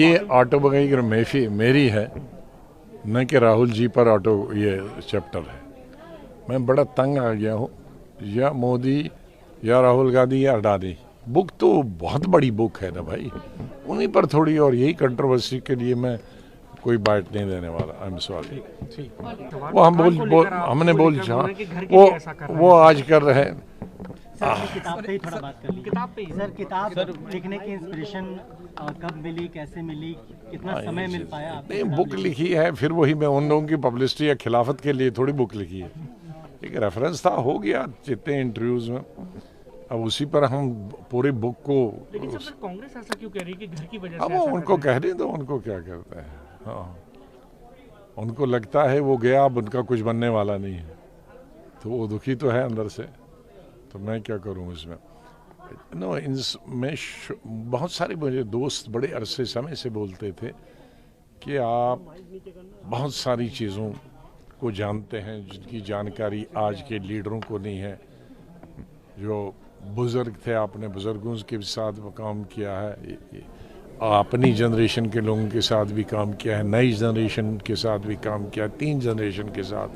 ये ऑटोबायोग्राफी मेरी है, न कि राहुल जी पर ये चैप्टर है। मैं बड़ा तंग आ गया हूँ, या मोदी या राहुल गांधी या अडानी। बुक तो बहुत बड़ी बुक है ना भाई, उन्हीं पर थोड़ी, और यही कंट्रोवर्सी के लिए मैं कोई बाइट नहीं देने वाला। I am sorry. वो हमने बोल वो आज कर रहे हैं। किताब पे ही थोड़ा बात कर ली। किताब पे ही सर, किताब लिखने की इंस्पिरेशन कब मिली, कैसे मिली, कितना समय मिल पाया आपको? नहीं, बुक लिखी है, फिर वही मैं उन लोगों की पब्लिसिटी या खिलाफत के लिए थोड़ी बुक लिखी है। एक रेफरेंस था, हो गया जितने इंटरव्यूज में, अब उसी पर हम पूरी बुक को। लेकिन सर कांग्रेस ऐसा क्यों कह रही है कि घर की वजह से? अब उनको कह दें तो उनको क्या करते हैं। हाँ, उनको लगता है वो गया, अब उनका कुछ बनने वाला नहीं है, तो वो दुखी तो है अंदर से, तो मैं क्या करूं इसमें। नो, मैं बहुत सारे मुझे दोस्त बड़े अरसे समय से बोलते थे कि आप बहुत सारी चीज़ों को जानते हैं जिनकी जानकारी आज के लीडरों को नहीं है। जो बुज़ुर्ग थे, आपने बुज़ुर्गों के साथ काम किया है, अपनी जनरेशन के लोगों के साथ भी काम किया है, नई जनरेशन के साथ भी काम किया है, 3 जनरेशन के साथ,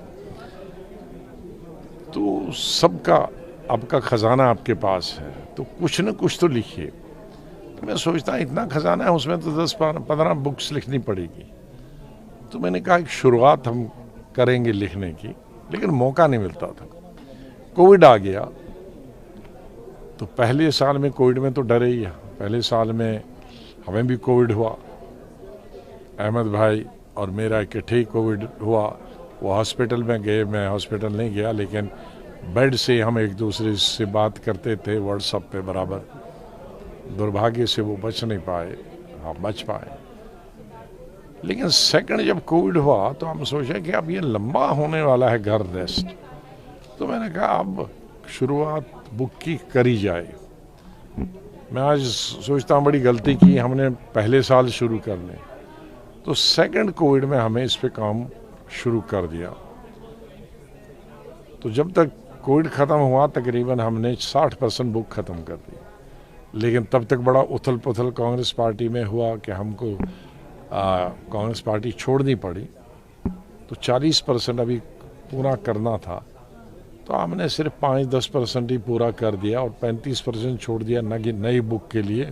तो सबका आपका खजाना आपके पास है, तो कुछ न कुछ तो लिखिए। तो मैं सोचता इतना खजाना है, उसमें तो 10-15 बुक्स लिखनी पड़ेगी। तो मैंने कहा एक शुरुआत हम करेंगे लिखने की, लेकिन मौका नहीं मिलता था। कोविड आ गया, तो पहले साल में कोविड में तो डरे ही। पहले साल में हमें भी कोविड हुआ, अहमद भाई और मेरा इकट्ठे ही कोविड हुआ। वो हॉस्पिटल में गए, मैं हॉस्पिटल नहीं गया, लेकिन बेड से हम एक दूसरे से बात करते थे व्हाट्सएप पे बराबर। दुर्भाग्य से वो बच नहीं पाए, हाँ बच पाए। लेकिन सेकंड जब कोविड हुआ तो हम सोचे कि अब ये लंबा होने वाला है घर रेस्ट, तो मैंने कहा अब शुरुआत बुक की करी जाए। मैं आज सोचता हूँ बड़ी गलती की हमने पहले साल शुरू कर लें, तो सेकंड कोविड में हमें इस पे काम शुरू कर दिया। तो जब तक कोविड ख़त्म हुआ तकरीबन हमने 60% बुक ख़त्म कर दी। लेकिन तब तक बड़ा उथल पुथल कांग्रेस पार्टी में हुआ कि हमको कांग्रेस पार्टी छोड़नी पड़ी, तो 40% अभी पूरा करना था, तो हमने सिर्फ 5-10% ही पूरा कर दिया और 35% छोड़ दिया नई बुक के लिए,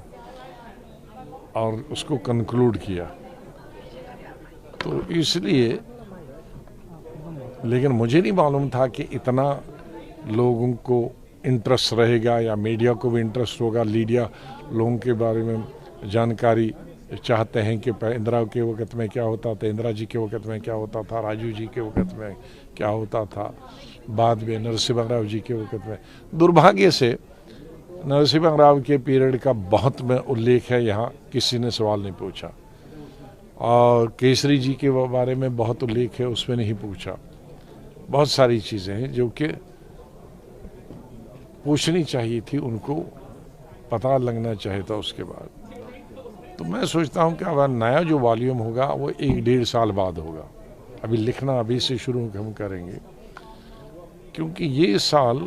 और उसको कंक्लूड किया। तो इसलिए, लेकिन मुझे नहीं मालूम था कि इतना लोगों को इंटरेस्ट रहेगा, या मीडिया को भी इंटरेस्ट होगा। मीडिया लोगों के बारे में जानकारी चाहते हैं कि इंदिरा के वक़्त में क्या होता था, इंदिरा जी के वक़्त में क्या होता था, राजीव जी के वक़्त में क्या होता था, बाद में नरसिम्हा राव जी के वक़्त में। दुर्भाग्य से नरसिम्हा राव के पीरियड का बहुत में उल्लेख है, यहाँ किसी ने सवाल नहीं पूछा, और केसरी जी के बारे में बहुत उल्लेख है, उसमें नहीं पूछा। बहुत सारी चीज़ें हैं जो कि पूछनी चाहिए थी, उनको पता लगना चाहिए था उसके बाद। तो मैं सोचता हूँ कि अगर नया जो वॉल्यूम होगा वो 1-1.5 साल बाद होगा। अभी लिखना अभी से शुरू हम करेंगे, क्योंकि ये साल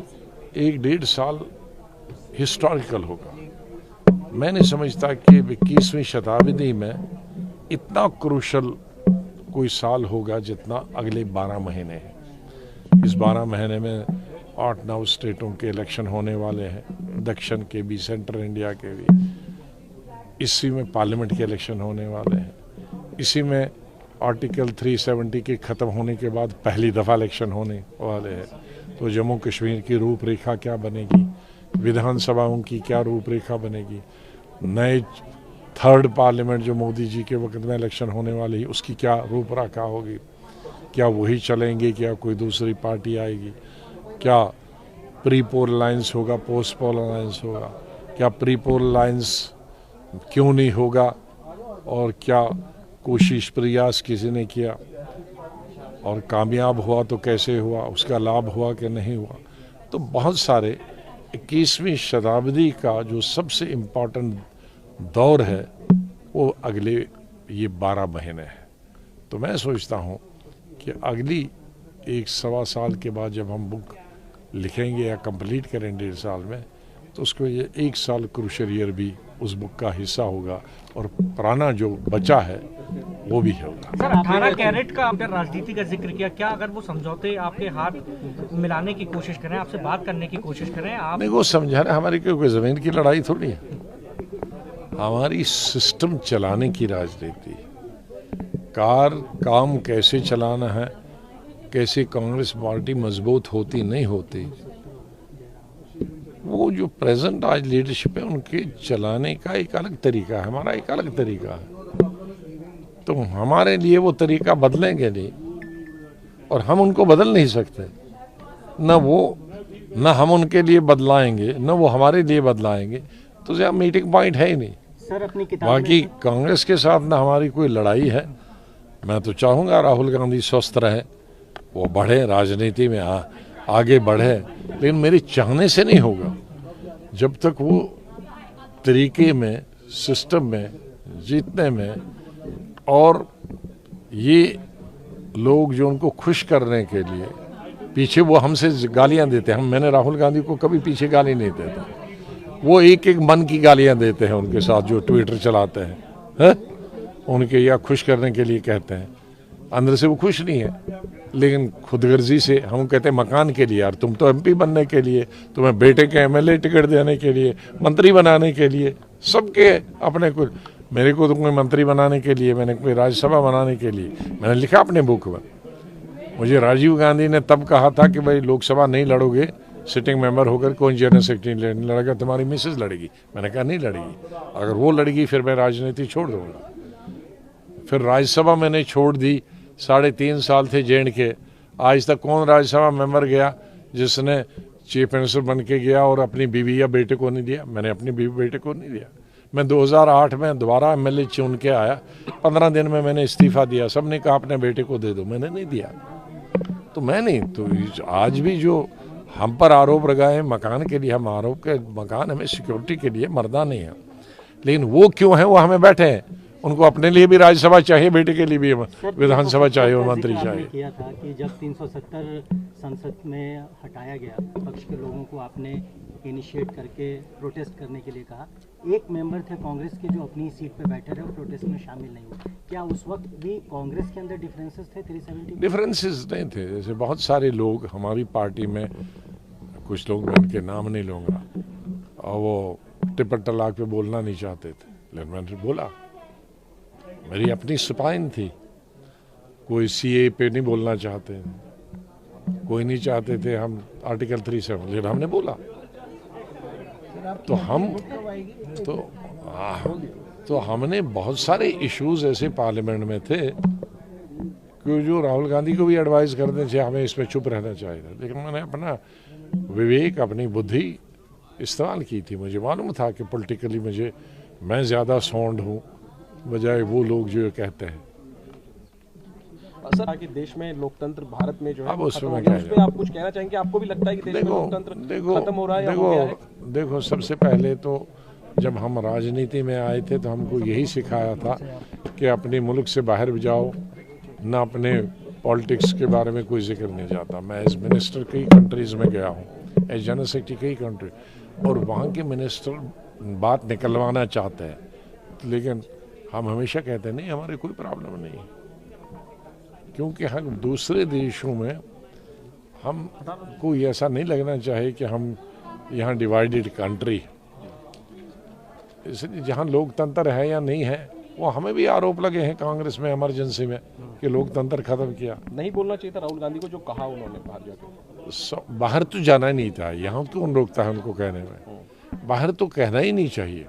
1-1.5 साल हिस्टोरिकल होगा। मैं नहीं समझता कि 21वीं शताब्दी में इतना क्रूशल कोई साल होगा जितना अगले 12 महीने हैं। इस 12 महीने में 8-9 स्टेटों के इलेक्शन होने वाले हैं, दक्षिण के भी, सेंट्रल इंडिया के भी। इसी में पार्लियामेंट के इलेक्शन होने वाले हैं। इसी में आर्टिकल 370 के ख़त्म होने के बाद पहली दफ़ा इलेक्शन होने वाले हैं। तो जम्मू कश्मीर की रूपरेखा क्या बनेगी, विधानसभाओं की क्या रूपरेखा बनेगी, नए 3rd पार्लियामेंट जो मोदी जी के वक्त में इलेक्शन होने वाली है उसकी क्या रूपरेखा होगी, क्या वही चलेंगे, क्या कोई दूसरी पार्टी आएगी, क्या प्री पोल अलायंस होगा, पोस्ट पोल अलायंस होगा, क्या प्री पोल अलायंस क्यों नहीं होगा, और क्या कोशिश प्रयास किसी ने किया और कामयाब हुआ तो कैसे हुआ, उसका लाभ हुआ कि नहीं हुआ। तो बहुत सारे 21वीं शताब्दी का जो सबसे इम्पोर्टेंट दौर है वो अगले ये 12 महीने है। तो मैं सोचता हूँ कि अगली 1-1.25 साल के बाद जब हम बुक लिखेंगे या कंप्लीट करें 1.5 साल में, तो उसको ये 1 साल क्रूशियल ईयर भी उस बुक का हिस्सा होगा और पुराना जो बचा है वो भी होगा। सर 18 कैरेट का आपने राजनीति का जिक्र किया, क्या अगर वो समझौते आपके हाथ मिलाने की कोशिश करें, आपसे बात करने की कोशिश करें, आप नहीं, वो समझाना हमारी कोई जमीन की लड़ाई थोड़ी है, हमारी सिस्टम चलाने की राजनीति, काम कैसे चलाना है, कैसे कांग्रेस पार्टी मजबूत होती नहीं होती, वो जो प्रेजेंट आज लीडरशिप है उनके चलाने का एक अलग तरीका है, हमारा एक अलग तरीका है। तो हमारे लिए वो तरीका बदलेंगे नहीं और हम उनको बदल नहीं सकते, न हम उनके लिए बदलाएंगे न वो हमारे लिए बदलाएंगे, तो यहाँ मीटिंग पॉइंट है ही नहीं। सर अपनी किताब बाकी कांग्रेस के साथ ना हमारी कोई लड़ाई है, मैं तो चाहूँगा राहुल गांधी स्वस्थ रहे, वो बढ़े राजनीति में आगे बढ़े, लेकिन मेरे चाहने से नहीं होगा। जब तक वो तरीके में, सिस्टम में, जीतने में, और ये लोग जो उनको खुश करने के लिए पीछे वो हमसे गालियां देते हैं, मैंने राहुल गांधी को कभी पीछे गाली नहीं देता, वो एक एक मन की गालियां देते हैं उनके साथ जो ट्विटर चलाते हैं उनके, या खुश करने के लिए कहते हैं, अंदर से वो खुश नहीं है, लेकिन खुदगर्जी से हम कहते हैं मकान के लिए, यार तुम तो एमपी बनने के लिए, तुम्हें बेटे के एमएलए टिकट देने के लिए, मंत्री बनाने के लिए, सबके अपने कुछ, मेरे को तो कोई मंत्री बनाने के लिए, मैंने कोई राज्यसभा बनाने के लिए, मैंने लिखा अपने बुक में, मुझे राजीव गांधी ने तब कहा था कि भाई लोकसभा नहीं लड़ोगे सिटिंग मेंबर होकर, कोई जनरल सेक्रेटरी नहीं लड़ेगा, तुम्हारी मिसेज लड़ेगी। मैंने कहा नहीं लड़ेगी, अगर वो लड़ेगी फिर मैं राजनीति छोड़ दूंगा। फिर राज्यसभा मैंने छोड़ दी, 3.5 साल थे जेएनडीयू के, आज तक कौन राज्यसभा मेंबर गया जिसने चीफ मिनिस्टर बन के गया और अपनी बीवी या बेटे को नहीं दिया? मैंने अपनी बीवी बेटे को नहीं दिया। मैं 2008 में दोबारा एमएलए चुन के आया, 15 दिन में मैंने इस्तीफा दिया, सबने कहा अपने बेटे को दे दो, मैंने नहीं दिया। तो मैं नहीं, तो आज भी जो हम पर आरोप लगाए मकान के लिए, हम आरोप के मकान हमें सिक्योरिटी के लिए, मर्दा नहीं है, लेकिन वो क्यों है, वो हमें बैठे हैं, उनको अपने लिए भी राज्यसभा चाहिए, बेटे के लिए भी विधानसभा चाहिए और मंत्री चाहिए। किया था कि जब 370 संसद में हटाया गया, पक्ष के लोगों को आपने इनिशिएट करके प्रोटेस्ट करने के लिए कहा, एक मेंबर थे कांग्रेस के जो अपनी सीट पे बैठे रहे, वो प्रोटेस्ट में शामिल नहीं हुए, क्या उस वक्त भी कांग्रेस के अंदर डिफरेंसेस थे? 370 डिफरेंसेस नहीं थे, जैसे बहुत सारे लोग हमारी पार्टी में, कुछ लोग मैं उनके नाम नहीं लूँगा, और वो टिप्पण तलाक पे बोलना नहीं चाहते थे, लेकिन मैंने बोला, मेरी अपनी स्पाइन थी, कोई सीए पे नहीं बोलना चाहते, कोई नहीं चाहते थे हम आर्टिकल 370, लेकिन हमने बोला। तो हम तो हमने बहुत सारे इश्यूज ऐसे पार्लियामेंट में थे कि जो राहुल गांधी को भी एडवाइस करते थे हमें इस पर चुप रहना चाहिए, लेकिन मैंने अपना विवेक, अपनी बुद्धि इस्तेमाल की थी। मुझे मालूम था कि पॉलिटिकली मैं ज़्यादा साउंड हूँ बजाय वो लोग जो कहते हैं। सर कि देश में लोकतंत्र भारत में जो है अब उसमें उस पे आप कुछ कहना चाहेंगे? आपको भी लगता है कि देश में लोकतंत्र खत्म हो रहा है या हो गया है? देखो, सबसे पहले तो जब हम राजनीति में आए थे तो हमको यही सिखाया था कि अपने मुल्क से बाहर भी जाओ, ना अपने पॉलिटिक्स के बारे में कोई जिक्र नहीं जाता। मैं एज मिनिस्टर कई कंट्रीज में गया हूँ, एज जनरल सेक्रेटरी कई कंट्री, और वहाँ के मिनिस्टर बात निकलवाना चाहते हैं, लेकिन हम हमेशा कहते हैं नहीं, हमारे कोई प्रॉब्लम नहीं, क्योंकि हम दूसरे देशों में हम कोई ऐसा नहीं लगना चाहे कि हम यहाँ डिवाइडेड कंट्री, इसलिए जहाँ लोकतंत्र है या नहीं है, वो हमें भी आरोप लगे हैं कांग्रेस में इमरजेंसी में कि लोकतंत्र खत्म किया। नहीं बोलना चाहिए था राहुल गांधी को, जो कहा उन्होंने बाहर जाकर। बाहर तो जाना ही नहीं था, यहाँ कौन रोकता है उनको कहने में, बाहर तो कहना ही नहीं चाहिए।